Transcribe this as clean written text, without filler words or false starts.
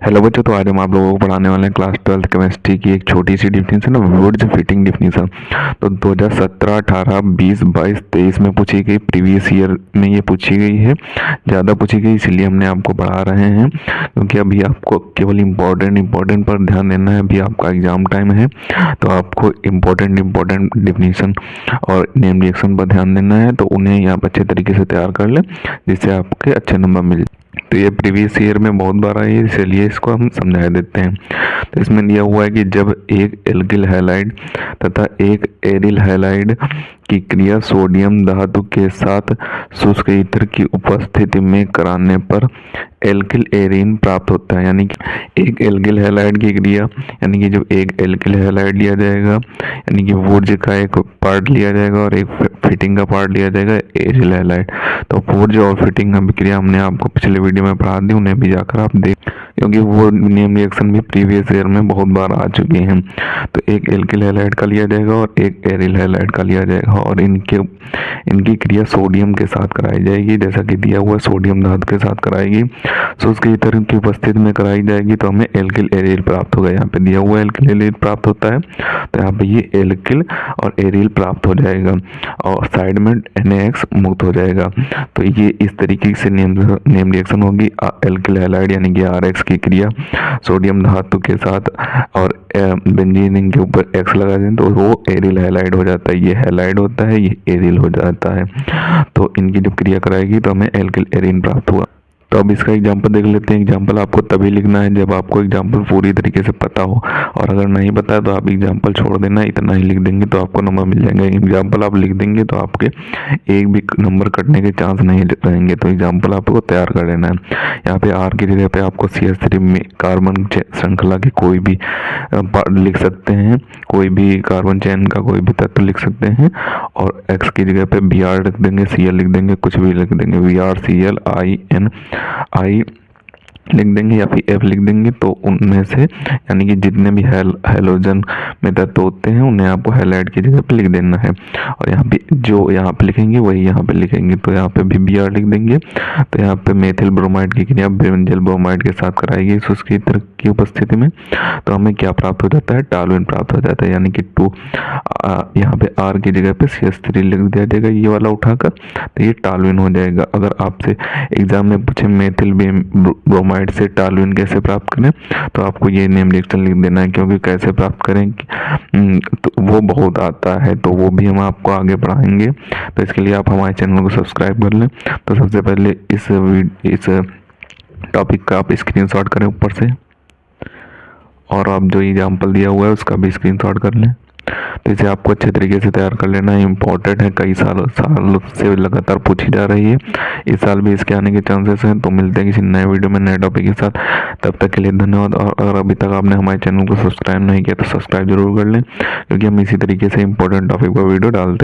Hello बच्चों, तो आज हम आप लोगों को पढ़ाने वाले हैं क्लास 12th केमिस्ट्री की एक छोटी सी डिफिनीशन है, वुड्स फिटिंग डिफिनीशन। तो 2017, 18, 20, 22, 23 में पूछी गई, प्रीवियस ईयर में ये पूछी गई है, ज़्यादा पूछी गई, इसलिए हमने आपको पढ़ा रहे हैं क्योंकि अभी आपको केवल इम्पोर्टेंट पर ध्यान देना है। अभी आपका एग्जाम टाइम है, तो आपको इम्पोर्टेंट डिफिनीशन और नेम रिएक्शन पर ध्यान देना है, तो उन्हें आप अच्छे तरीके से तैयार कर लें जिससे आपके अच्छे नंबर मिल। तो ये प्रीवियस ईयर में बहुत बार आई है, इसलिए इसको हम समझा देते हैं। तो इसमें दिया हुआ है कि जब एक एल्किल हैलाइड तथा एक एरिल हैलाइड की क्रिया सोडियम धातु के साथ शुष्क ईथर की उपस्थिति में कराने पर एल्किल एरीन प्राप्त होता है। यानी कि एक एल्किल हैलाइड की क्रिया, यानी कि जब एक एल्किल हैलाइड लिया जाएगा, यानी कि वुड्स का एक पार्ट लिया जाएगा और एक फिटिंग का पार्ट लिया जाएगा एरिल हैलाइड। तो वुड्स और फिटिंग का क्रिया हमने आपको पिछले वीडियो में पढ़ा दी, उन्हें भी जाकर आप देख, क्योंकि वो नेम रिएक्शन भी प्रीवियस ईयर में बहुत बार आ चुकी हैं। तो एक एल्किल हैलाइड का लिया जाएगा और एक एरिल हैलाइड का लिया जाएगा और इनकी क्रिया सोडियम के साथ कराई जाएगी, जैसा कि दिया हुआ सोडियम धातु के साथ कराएगी, शुष्क ईथर की उपस्थिति में कराई जाएगी, तो हमें एल्किल एरिल प्राप्त होगा। यहाँ पे दिया हुआ एल्किल एरिल प्राप्त होता है, तो यहाँ पे ये एल्किल और एरिल प्राप्त हो जाएगा और साइड में NaX मुक्त हो जाएगा। तो ये इस तरीके से नेम रिएक्शन होगी। एल्किल हैलाइड यानी कि RX की क्रिया सोडियम धातु के साथ और बेंजीन के ऊपर X लगा दें तो वो एरिल हैलाइड हो जाता है। ये हैलाइड होता है, ये एरिल हो जाता है। तो इनकी जब क्रिया कराएगी तो हमें एल्किल एरिन प्राप्त हुआ। तो अब इसका एग्जाम्पल देख लेते हैं। एग्जाम्पल आपको तभी लिखना है जब आपको एग्जाम्पल पूरी तरीके से पता हो, और अगर नहीं पता है तो आप एग्जाम्पल छोड़ देना, इतना ही लिख देंगे तो आपको नंबर मिल जाएंगे। एग्जाम्पल आप लिख देंगे तो आपके एक भी नंबर कटने के चांस नहीं रहेंगे। तो एग्जाम्पल आपको तैयार कर लेना है। यहाँ पे R की जगह पे आपको CH3 में कार्बन श्रृंखला की कोई भी लिख सकते हैं, कोई भी कार्बन चैन का कोई भी तत्व लिख सकते हैं, और X की जगह पे Br लिख देंगे, Cl लिख देंगे, कुछ भी लिख देंगे, VRCl लिख देंगे या फिर F लिख देंगे। तो उनमें से यानी कि जितने भी हैलोजन में तत्व होते हैं उन्हें आपको हैलाइड की जगह पे लिख देना है, और यहाँ पे जो यहाँ पे लिखेंगे वही यहाँ पे लिखेंगे। तो यहाँ पे भी Br लिख देंगे। तो यहाँ पे मेथिल ब्रोमाइड की क्रिया बेंजल ब्रोमाइड के साथ कराएगी शुष्क ईथर की उपस्थिति में, तो हमें क्या प्राप्त हो जाता है, टॉलुएन प्राप्त हो जाता है। यानी कि 2 यहाँ पे R की जगह पे CH3 लिख दिया जाएगा, ये वाला उठाकर, तो ये टॉलुएन हो जाएगा। अगर आपसे एग्जाम में पूछे मेथिल ब्रोमाइड से टॉलुएन कैसे प्राप्त करें, तो आपको ये नेम रिएक्शन लिख देना है, क्योंकि कैसे प्राप्त करें तो वो बहुत आता है, तो वो भी हम आपको आगे पढ़ाएंगे। तो इसके लिए आप हमारे चैनल को सब्सक्राइब कर लें। तो सबसे पहले इस टॉपिक का आप स्क्रीनशॉट करें ऊपर से, और आप जो एग्जाम्पल दिया हुआ है उसका भी स्क्रीनशॉट कर लें। तो इसे आपको अच्छे तरीके से तैयार कर लेना है, इम्पोर्टेंट है, कई सालों से लगातार पूछी जा रही है, इस साल भी इसके आने के चांसेस हैं। तो मिलते हैं किसी नए वीडियो में नए टॉपिक के साथ, तब तक के लिए धन्यवाद। और अगर अभी तक आपने हमारे चैनल को सब्सक्राइब नहीं किया तो सब्सक्राइब जरूर कर लें, क्योंकि हम इसी तरीके से इंपॉर्टेंट टॉपिक पर वीडियो डालते हैं।